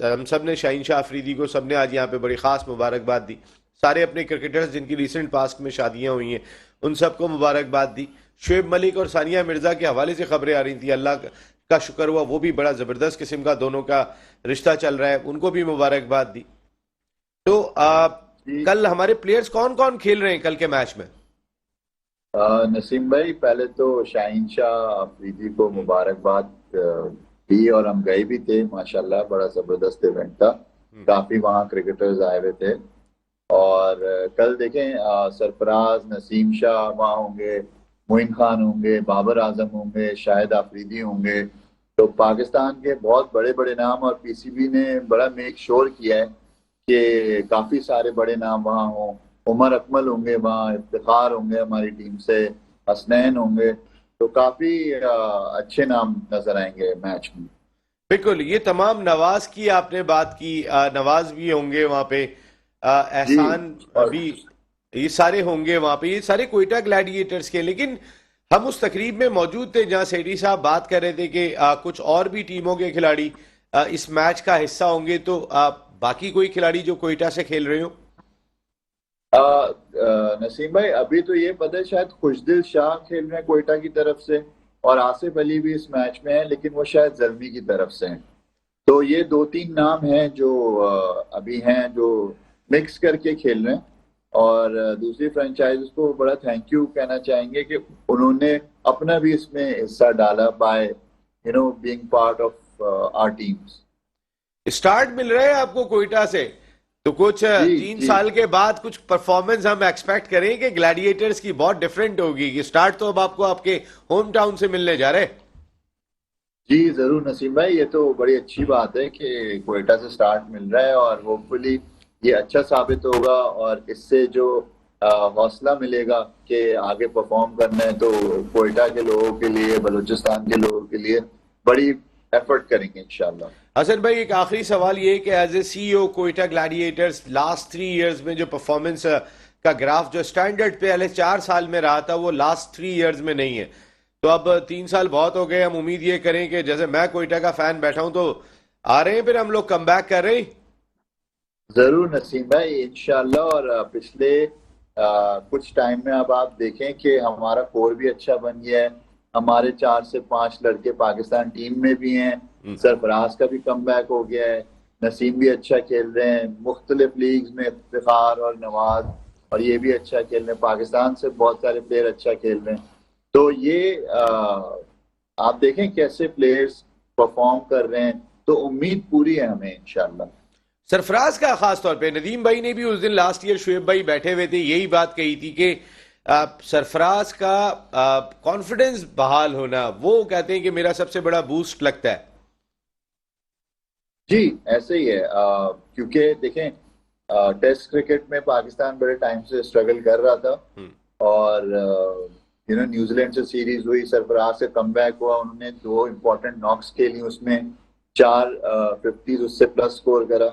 हम सब ने शाहिनशाह अफरीदी को सबने आज यहाँ पे बड़ी खास मुबारकबाद दी। सारे अपने क्रिकेटर्स जिनकी रिसेंट पास्ट में शादियाँ हुई हैं, उन सबको मुबारकबाद दी। शुएब मलिक और सानिया मिर्जा के हवाले से खबरें आ रही थी, अल्लाह का शुक्र हुआ वो भी बड़ा जबरदस्त किस्म का दोनों का रिश्ता चल रहा है, उनको भी मुबारकबाद दी। तो कल हमारे प्लेयर्स कौन कौन खेल रहे हैं कल के मैच में? नसीम भाई, पहले तो शाहिनशाह अफरीदी को मुबारकबाद दी और हम गए भी थे। माशाल्लाह बड़ा जबरदस्त इवेंट था, काफी वहाँ क्रिकेटर्स आए हुए थे। और कल देखें, सरफराज, नसीम शाह वहाँ होंगे, मोइन खान होंगे, बाबर आजम होंगे, शाहिद अफरीदी होंगे। तो पाकिस्तान के बहुत बड़े बड़े नाम, और पीसीबी ने बड़ा मेक श्योर किया है कि काफी सारे बड़े नाम वहाँ हों। उमर अकमल होंगे वहाँ, इफ्तिखार होंगे हमारी टीम से, हसनैन होंगे। तो काफी अच्छे नाम नजर आएंगे मैच में। बिल्कुल, ये तमाम नवाज की आपने बात की, नवाज भी होंगे वहाँ पे, एहसान भी, ये सारे होंगे वहाँ पे, ये सारे कोयटा ग्लैडिएटर्स के। लेकिन हम उस तकरीब में मौजूद थे जहाँ सेठी साहब बात कर रहे थे कि कुछ और भी टीमों के खिलाड़ी इस मैच का हिस्सा होंगे। तो बाकी कोई खिलाड़ी जो कोयटा से खेल रहे हो? नसीम भाई, अभी तो ये पता है शायद खुशदिल शाह खेल रहे हैं कोयटा की तरफ से, और आसिफ अली भी इस मैच में है, लेकिन वो शायद जल्मी की तरफ से हैं। तो ये 2-3 नाम हैं जो अभी हैं, जो मिक्स करके खेल रहे हैं। और दूसरी फ्रेंचाइज को बड़ा थैंक यू कहना चाहेंगे कि उन्होंने अपना भी इसमें हिस्सा डाला by being part of our teams. Start मिल रहा है आपको कोयटा से, तो कुछ 3 साल के बाद कुछ परफॉर्मेंस हम एक्सपेक्ट करें कि ग्लैडिएटर्स की बहुत डिफरेंट होगी। कि स्टार्ट तो अब आपको आपके होम टाउन से मिलने जा रहे हैं। जी जरूर नसीम भाई, ये तो बड़ी अच्छी बात है कि कोयटा से स्टार्ट मिल रहा है, और होपफुली ये अच्छा साबित होगा, और इससे जो हौसला मिलेगा कि आगे परफॉर्म करना है, तो कोयटा के लोगों के लिए, बलूचिस्तान के लोगों के लिए बड़ी एफर्ट करेंगे इंशाल्लाह। हसन भाई, एक आखिरी सवाल ये कि as a CEO Quetta Gladiators last 3 years में जो परफॉर्मेंस का ग्राफ जो स्टैंडर्ड पहले 4 साल में रहा था वो लास्ट 3 इयर्स में नहीं है। तो अब 3 साल बहुत हो गए, हम उम्मीद ये करें कि जैसे मैं कोयटा का फैन बैठा हूं तो आ रहे हैं फिर हम लोग कम बैक कर रहे हैं। जरूर नसीम भाई, इंशाल्लाह। और पिछले कुछ टाइम में अब आप देखें कि हमारा कोर भी अच्छा बन गया है। हमारे 4 से 5 लड़के पाकिस्तान टीम में भी हैं। सरफराज का भी कम बैक हो गया है। नसीम भी अच्छा खेल रहे हैं मुख्तलिफ लीग्स में, इफ्तिखार और नवाज, और ये भी अच्छा खेल रहे हैं। पाकिस्तान से बहुत सारे प्लेयर अच्छा खेल रहे हैं। तो ये आप देखें कैसे प्लेयर्स परफॉर्म कर रहे हैं, तो उम्मीद पूरी है हमें इंशाल्लाह। सरफराज का खास तौर पे नदीम भाई ने भी उस दिन लास्ट ईयर शुएब भाई बैठे हुए थे, यही बात कही थी कि सरफराज का कॉन्फिडेंस बहाल होना, वो कहते हैं कि मेरा सबसे बड़ा बूस्ट लगता है। जी ऐसे ही है, क्योंकि देखें टेस्ट क्रिकेट में पाकिस्तान बड़े टाइम से स्ट्रगल कर रहा था, और न्यूजीलैंड से सीरीज हुई, सरफराज से कमबैक हुआ, उन्होंने 2 इंपॉर्टेंट नॉक्स खेली, उसमें 4 50s उससे प्लस स्कोर करा,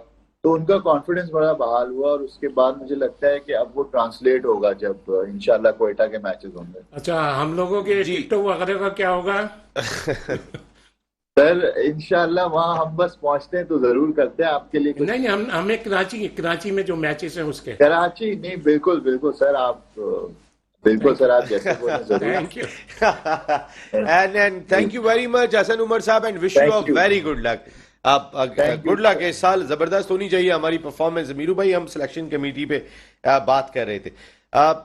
तो उनका कॉन्फिडेंस बड़ा बहाल हुआ। और उसके बाद मुझे लगता है कि अब वो ट्रांसलेट होगा जब इंशाल्लाह कोयटा के मैचेस होंगे। अच्छा, हम लोगों के टिकटॉक वगैरह का क्या होगा? सर इंशाल्लाह वहाँ हम बस पहुंचते हैं तो जरूर करते हैं आपके लिए कुछ। नहीं, हमें कराची में जो मैचेस हैं उसके। कराची नहीं, बिल्कुल बिल्कुल सर, आप बिल्कुल सर, आप जैसे बोले जरूर। Thank you and thank you very much Hasan Umar साहब, and wish you a very good luck. आप गुड लक, इस साल जबरदस्त होनी चाहिए हमारी परफॉर्मेंस। मीरू भाई, हम सिलेक्शन कमेटी पे बात कर रहे थे,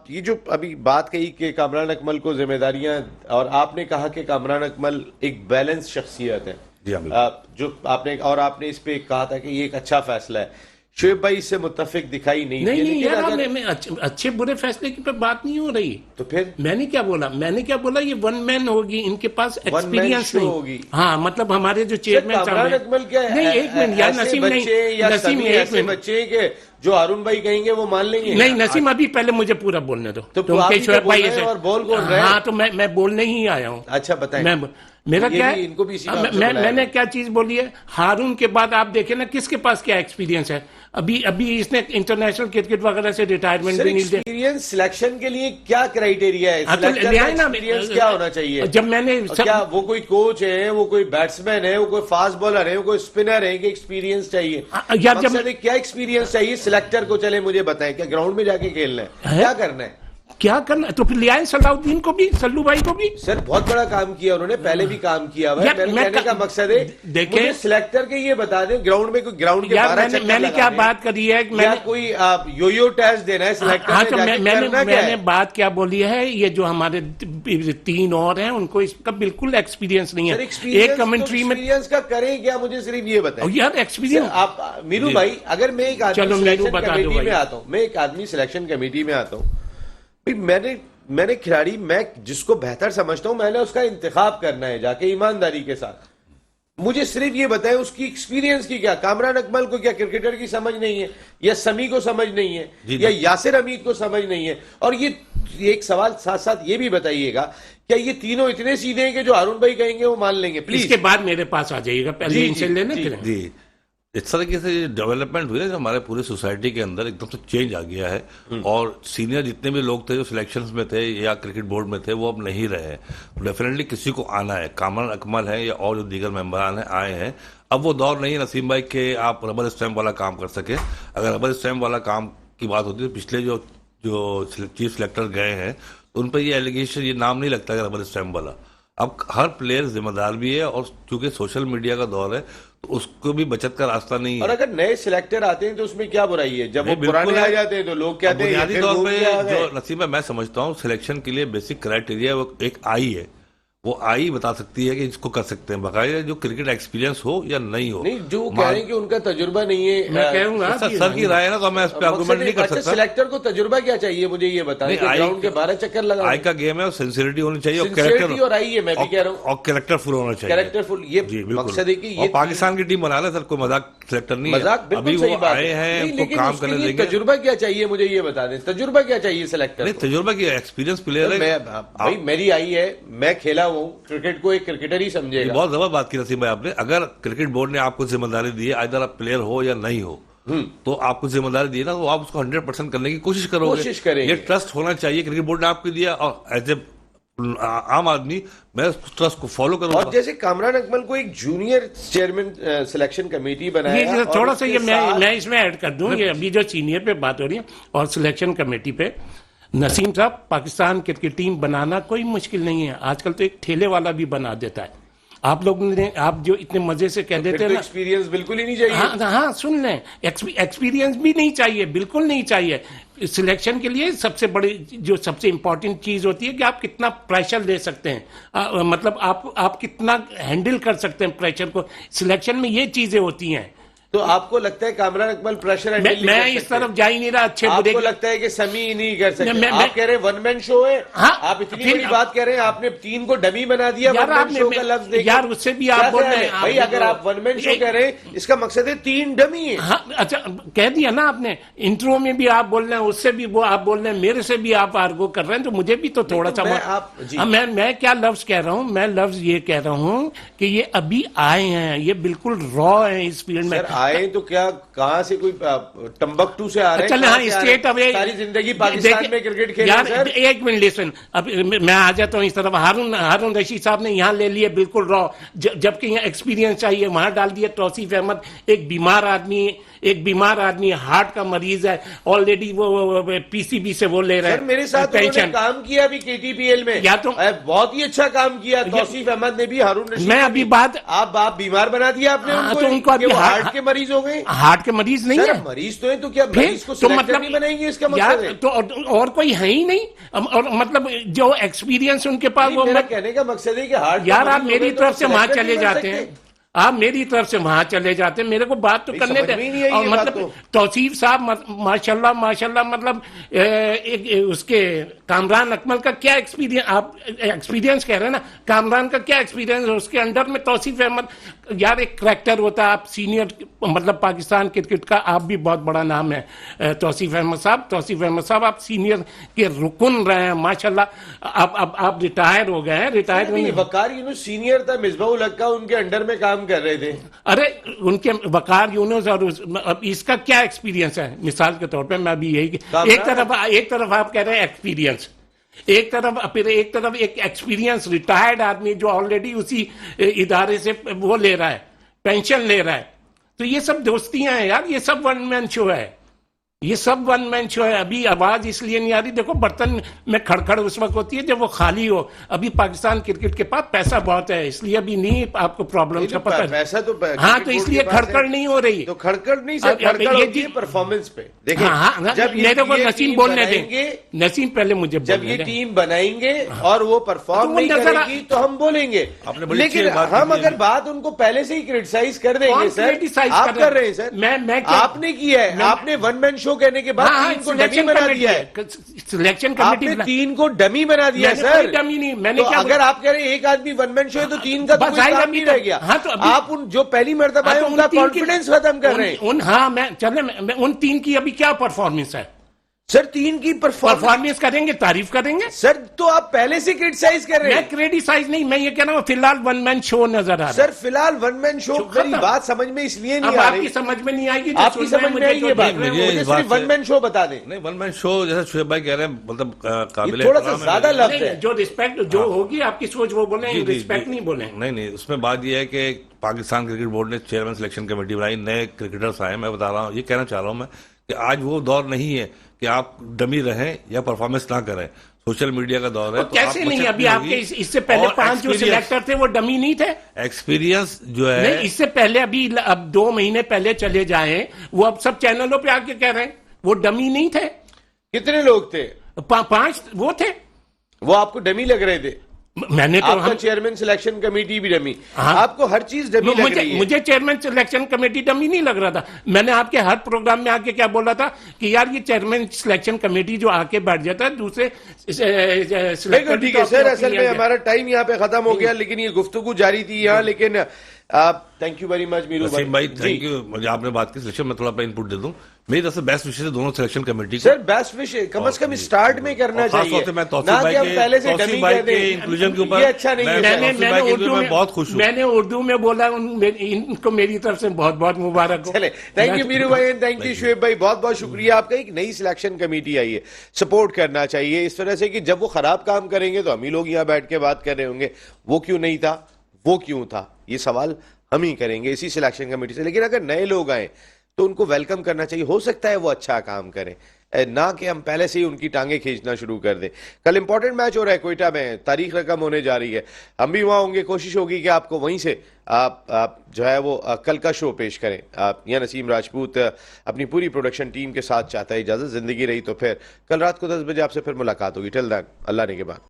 ये जो अभी बात कही कि कामरान अकमल को जिम्मेदारियां, और आपने कहा कि कामरान अकमल एक बैलेंस शख्सियत है, जो आपने इस पे कहा था कि ये एक अच्छा फैसला है। शुएब भाई इससे मुत्तफिक दिखाई नहीं यार, मैं अच्छे बुरे फैसले की बात नहीं हो रही। तो फिर मैंने क्या बोला ये वन मैन होगी, इनके पास एक्सपीरियंस नहीं होगी। हाँ, मतलब हमारे जो चेयरमैन कामरान अकमल क्या नहीं, एक मिनट यार, नसीम नहीं, नसीम ऐसे बच्चे के जो अरुण भाई कहेंगे वो मान लेंगे। नहीं नसीम, अभी पहले मुझे पूरा बोलने दो। तो शुएब भाई ऐसे और बोल रहे हैं। हाँ, तो मैं बोलने ही आया हूँ। अच्छा बताएं, मेरा क्या है, इनको भी मैंने क्या चीज बोली है, हारून के बाद आप देखें ना किसके पास क्या एक्सपीरियंस है। अभी इसने इंटरनेशनल क्रिकेट वगैरह से रिटायरमेंट भी नहीं दिया। एक्सपीरियंस सिलेक्शन के लिए क्या क्राइटेरिया है? एक्सपीरियंस क्या होना चाहिए? जब मैंने क्या वो कोई कोच है, वो कोई बैट्समैन है, वो कोई फास्ट बॉलर है, वो कोई स्पिनर है कि एक्सपीरियंस चाहिए? यार जब क्या एक्सपीरियंस चाहिए सिलेक्टर को? चले मुझे बताएं, क्या ग्राउंड में जाके खेलना है, क्या करना है? क्या करना है? तो फिर ले आए सलाउद्दीन को भी, सल्लू भाई को भी। सर बहुत बड़ा काम किया उन्होंने, पहले भी काम किया हुआ है। मेरे कहने का मकसद है, देखें सिलेक्टर के ये बता दें, ग्राउंड में कोई ग्राउंड के 12 चक्कर मैंने क्या बात करी है, मैंने कोई यो टेस्ट देना है सिलेक्टर। हाँ, तो मैंने बात क्या बोली है, ये जो हमारे 3 और हैं उनको इसका बिल्कुल एक्सपीरियंस नहीं है। एक कमेंट्री में एक्सपीरियंस का करें क्या, मुझे सिर्फ ये बताएं यार। एक्सपीरियंस आप मीरू भाई, अगर मैं एक आदमी सिलेक्शन कमेटी में आता हूँ, मैं एक आदमी सिलेक्शन कमेटी में आता हूँ, मैंने खिलाड़ी, मैं जिसको बेहतर समझता हूं, मैंने उसका इंतखाब करना है जाके ईमानदारी के साथ। मुझे सिर्फ ये बताएं उसकी एक्सपीरियंस की क्या? कामरान अकमल को क्या क्रिकेटर की समझ नहीं है, या समी को समझ नहीं है, या यासिर हमीद को समझ नहीं है? और ये एक सवाल साथ साथ ये भी बताइएगा, क्या ये तीनों इतने सीधे हैं कि जो अरुण भाई कहेंगे वो मान लेंगे? प्लीज इसके बाद मेरे पास आ जाइएगा, पहले इनसे लेने। जी, इस तरीके से डेवलपमेंट हुई है, हमारे पूरे सोसाइटी के अंदर एकदम से चेंज आ गया है। और सीनियर जितने भी लोग थे जो सिलेक्शंस में थे या क्रिकेट बोर्ड में थे, वो अब नहीं रहे हैं। तो डेफिनेटली किसी को आना है, कामरान अकमल है या और जो दीगर मेंबरान हैं आए हैं। अब वो दौर नहीं है नसीम भाई के आप रबर स्टैम्प वाला काम कर सके। अगर रबर स्टैम्प वाला काम की बात होती है तो पिछले जो चीफ सिलेक्टर गए हैं तो उन पर ये एलिगेशन, ये नाम नहीं लगता है रबर स्टैम्प वाला। अब हर प्लेयर जिम्मेदार भी है, और चूंकि सोशल मीडिया का दौर है तो उसको भी बचत का रास्ता नहीं है। और अगर नए सिलेक्टर आते हैं तो उसमें क्या बुराई है? जब वो पुराने आ जाते हैं तो लोग कहते हैं बुनियादी तौर पे जो नसीब है, मैं समझता हूँ सिलेक्शन के लिए बेसिक क्राइटेरिया वो एक आई है, वो आई बता सकती है कि इसको कर सकते हैं, बकायदा जो क्रिकेट एक्सपीरियंस हो या नहीं हो। नहीं, जो कह रहे हैं कि उनका तजुर्बा नहीं है, मैं कहूंगा सर की राय है ना, तो मैं इस पे आर्गुमेंट नहीं कर सकता। सिलेक्टर को तजुर्बा क्या चाहिए, मुझे ये बताएं। ग्राउंड के 12 चक्कर लगा, आई का गेम है, और सिंसियरिटी होनी चाहिए, और कैरेक्टर और आई है, मैं भी कह रहा हूँ, और कैरेक्टरफुल होना चाहिए। कैरेक्टरफुल, ये मकसद है कि ये पाकिस्तान की टीम बना ले सर, कोई मजाक सिलेक्टर नहीं है। मजाक अभी वो आए हैं, उनको काम करने देंगे। तजुर्बा क्या चाहिए, मुझे ये बता दें, तजुर्बा क्या चाहिए सिलेक्टर? नहीं, तजुर्बा की एक्सपीरियंस प्लेयर है भाई, मेरी आई है, मैं खेला हूँ क्रिकेट को, एक क्रिकेटर ही समझेगा। बहुत जबरदस्त बात की नसीम भाई आपने। अगर क्रिकेट बोर्ड ने आपको जिम्मेदारी दी है, अगर आप प्लेयर हो या नहीं हो, तो आपको जिम्मेदारी दी ना, तो आप उसको 100% करने की कोशिश कोशिश करेंगे। ये ट्रस्ट होना चाहिए, क्रिकेट बोर्ड ने आपके दिया, और एज ए आम आदमी मैं उस ट्रस्ट को फॉलो करूंगा। और जैसे कामरान अकमल को एक जूनियर चेयरमैन सिलेक्शन कमेटी बनाया, ये और थोड़ा सा उसके ये साथ- मैं इसमें ऐड कर दूं, ये अभी जो सीनियर पे बात हो रही है और सिलेक्शन कमेटी पे, नसीम साहब, पाकिस्तान क्रिकेट टीम बनाना कोई मुश्किल नहीं है। आजकल तो एक ठेले वाला भी बना देता है। आप लोग ने, आप जो इतने मजे से कह फिर देते तो हैं ना, एक्सपीरियंस बिल्कुल ही नहीं चाहिए। हाँ सुन लें, एक्सपीरियंस भी नहीं चाहिए, बिल्कुल नहीं चाहिए। सिलेक्शन के लिए सबसे बड़ी जो सबसे इंपॉर्टेंट चीज होती है कि आप कितना प्रेशर ले सकते हैं, मतलब आप कितना हैंडल कर सकते हैं प्रेशर को। सिलेक्शन में ये चीजें होती हैं। तो आपको लगता है कामरान अकमल प्रेशर हैंडल नहीं मैं कर इस सकते? तरफ जा ही नहीं रहा। अच्छे बुरे आपको लगता है कि समी नहीं कर सकते? मैं- आप कह रहे हैं वन मैन शो है। हाँ, आप इतनी फिर- बड़ी बात कह रहे हैं, आपने 3 को डमी बना दिया यार वन मैन आपने- शो का लफ्ज देकर। यार उससे भी आप क्या बोल ख्याल रहे है? हैं, भाई अगर आप वन मैन शो कह रहे हैं, इसका मकसद है 3 डमी है। हाँ अच्छा, कह दिया ना आपने, इंट्रो में भी आप बोल रहे हैं, उससे भी वो आप बोल रहे हैं, मेरे से भी आप आर्गो कर रहे हैं, तो मुझे भी तो थोड़ा सा जी। मैं क्या लफ्ज कह रहा हूँ, मैं लफ्ज ये कह रहा हूँ कि ये अभी आए हैं, ये बिल्कुल रॉ है इस फील्ड में। सर आए तो क्या, कहां से कोई टम्बकटू से आ रहे हैं? चल कहां हाँ, से आ रहे स्टेट हैं? अवे सारी जिंदगी पाकिस्तान में क्रिकेट खेले यार, सर। एक मिनट लिसन, अब मैं आ जाता हूँ इस तरफ। हारून रशीद साहब ने यहाँ ले लिए बिल्कुल रॉ, जबकि यहाँ एक्सपीरियंस चाहिए, वहां डाल दिया तौसीफ अहमद, एक बीमार आदमी हार्ट का मरीज है, ऑलरेडी वो पीसीबी से वो ले रहे सर मेरे साथ उन्होंने काम किया अभी केटीपीएल में, या तो बहुत ही अच्छा काम किया। तौसीफ अहमद ने भी, हारून रशीद मैं ने अभी भी। बात, आप बीमार बना दिया आपने तो उनको अभी हार्ट के मरीज हो गए। हार्ट के मरीज नहीं सर है, मरीज तो है, तो क्या मरीज को सिलेक्टर नहीं बनाएंगे? इसका मतलब है तो और कोई है ही नहीं, और मतलब जो एक्सपीरियंस उनके पास वो मेरा कहने का मकसद है कि हार्ट यार आप मेरी तरफ से वहां चले जाते हैं, आप मेरी तरफ से वहां चले जाते हैं, मेरे को बात तो करने दें। और मतलब तौसीफ साहब माशाल्लाह मतलब उसके कामरान अकमल का क्या एक्सपीरियंस, आप एक्सपीरियंस कह रहे हैं ना, कामरान का क्या एक्सपीरियंस है उसके अंडर में? तौसीफ अहमद यार एक करैक्टर होता है, आप सीनियर मतलब पाकिस्तान क्रिकेट का आप भी बहुत बड़ा नाम है तौसीफ अहमद साहब आप सीनियर के रुकन रहे हैं माशाल्लाह। अब आप रिटायर हो गए हैं, रिटायर नहीं, वकार यूनुस सीनियर था, मिसबाहुल हक का उनके अंडर में काम कर रहे थे। अरे उनके वकार यूनुस और अब इसका क्या एक्सपीरियंस है? मिसाल के तौर पे मैं भी यही, एक तरफ आप कह रहे हैं एक्सपीरियंस, एक तरफ एक एक्सपीरियंस रिटायर्ड आदमी जो ऑलरेडी उसी इदारे से वो ले रहा है, पेंशन ले रहा है। तो ये सब दोस्तियां हैं यार, ये सब वन मैन शो है, ये सब वन मैन शो है। अभी आवाज इसलिए नहीं आ रही, देखो बर्तन में खड़खड़ उस वक्त होती है जब वो खाली हो। अभी पाकिस्तान क्रिकेट के पास पैसा बहुत है, इसलिए अभी नहीं आपको प्रॉब्लम का पता है। पैसा तो हाँ, तो इसलिए खड़खड़ नहीं हो रही। तो खड़खड़ नहीं सर, खड़खड़ होती है परफॉर्मेंस पे। देखिए जब मेरे को नसीम बोलने देंगे, नसीम पहले मुझे जब ये टीम बनाएंगे और वो परफॉर्म नहीं करेगी तो हम बोलेंगे। लेकिन हम अगर बात उनको पहले से ही क्रिटिसाइज कर देंगे सर, आप कर रहे हैं सर, मैं आपने किया है, आपने वन मैन शो कहने के बाद 3 को डमी बना दिया है। सिलेक्शन कमेटी आपने 3 को डमी बना दिया सर। डमी नहीं, मैंने क्या, अगर आप कह रहे हैं एक आदमी वन मैन शो है तो 3 का तो कोई काम नहीं रह गया। हाँ, तो आप उन जो पहली मर्तबा है उनका कॉन्फिडेंस खत्म कर रहे हैं। हाँ मैं उन 3 की अभी क्या परफॉर्मेंस है सर? 3 की परफॉर्मेंस करेंगे, तारीफ करेंगे सर। तो आप पहले से क्रिटिसाइज कर रहे हैं। मैं क्रिटिसाइज नहीं, मैं ये कह रहा हूँ फिलहाल वन मैन शो नजर आ रहा है सर। फिलहाल वन मैन शो, मेरी बात समझ में इसलिए नहीं अब आ आपकी रही, समझ में नहीं आएगी, आपकी समझ में आएगी ये बात, मुझे सिर्फ वन मैन शो बता दें। नहीं, वन मैन शो जैसे शुएब भाई कह रहे हैं, मतलब काबिल थोड़ा सा ज्यादा लफ्ज है। जो रिस्पेक्ट जो होगी आपकी सोच वो बोले, रिस्पेक्ट नहीं बोले। नहीं, उसमें बात यह है कि पाकिस्तान क्रिकेट बोर्ड ने चेयरमैन सिलेक्शन कमेटी बनाई, नए क्रिकेटर्स आए। मैं बता रहा हूँ, ये कहना चाह रहा हूँ मैं कि आज वो दौर नहीं है कि आप डमी रहें या परफॉर्मेंस ना करें, सोशल मीडिया का दौर है। तो कैसे नहीं? अभी आपके इससे पहले 5 जो सिलेक्टर थे वो डमी नहीं थे? एक्सपीरियंस जो है नहीं, इससे पहले अभी अब 2 महीने पहले चले जाए, वो अब सब चैनलों पे आके कह रहे हैं वो डमी नहीं थे। कितने लोग थे? 5 वो थे, वो आपको डमी लग रहे थे? मैंने तो आपका चेयरमैन सिलेक्शन कमेटी भी डमी, आपको हर चीज डमी लग रही है। मुझे चेयरमैन सिलेक्शन कमेटी डमी नहीं लग रहा था। मैंने आपके हर प्रोग्राम में आके क्या बोला था कि यार ये चेयरमैन सिलेक्शन कमेटी जो आके बैठ जाता है दूसरे ठीक है सर, असल में हमारा टाइम यहाँ पे खत्म हो गया, लेकिन ये गुफ्तगू जारी थी यहाँ। लेकिन थैंक यू वेरी मच मीरू वसीम भाई जी। Thank you. मुझे आपने बात की सिलेक्शन में थोड़ा अपना इनपुट दे दूं। मेरी तरफ से बेस्ट विशेष है दोनों सिलेक्शन कमेटी को। सर बेस्ट विश कम से कम स्टार्ट में करना और खास चाहिए, तौर से मैं ना तौसीफ कि भाई हम के पहले से तौसीफ डमी भाई कह दें। के इंक्लूजन के ऊपर ये अच्छा नहीं है। मैं तौसीफ भाई के इंक्लूजन में बहुत खुश हूँ। मैंने उर्दू में बोला, इनको मेरी तरफ से बहुत बहुत मुबारक हो। चले, थैंक यू मीरू भाई, थैंक यू शुएब भाई, बहुत बहुत शुक्रिया आपका। एक नई सिलेक्शन कमेटी आई है, सपोर्ट करना चाहिए इस तरह से कि जब वो खराब काम करेंगे तो हम ही लोग यहाँ बैठ के बात कर रहे होंगे, वो क्यों नहीं था, वो क्यों था, ये सवाल हम ही करेंगे इसी सिलेक्शन कमेटी से। लेकिन अगर नए लोग आए तो उनको वेलकम करना चाहिए, हो सकता है वो अच्छा काम करें, ना कि हम पहले से ही उनकी टांगे खींचना शुरू कर दें। कल इंपॉर्टेंट मैच हो रहा है कोयटा में, तारीख रकम होने जा रही है, हम भी वहां होंगे, कोशिश होगी कि आपको वहीं से आप जो है वो कल का शो पेश करें। या नसीम राजपूत अपनी पूरी प्रोडक्शन टीम के साथ चाहता है इजाजत, जिंदगी रही तो फिर कल रात को 10 बजे आपसे फिर मुलाकात होगी। टिल देन अल्लाह ने के बाद।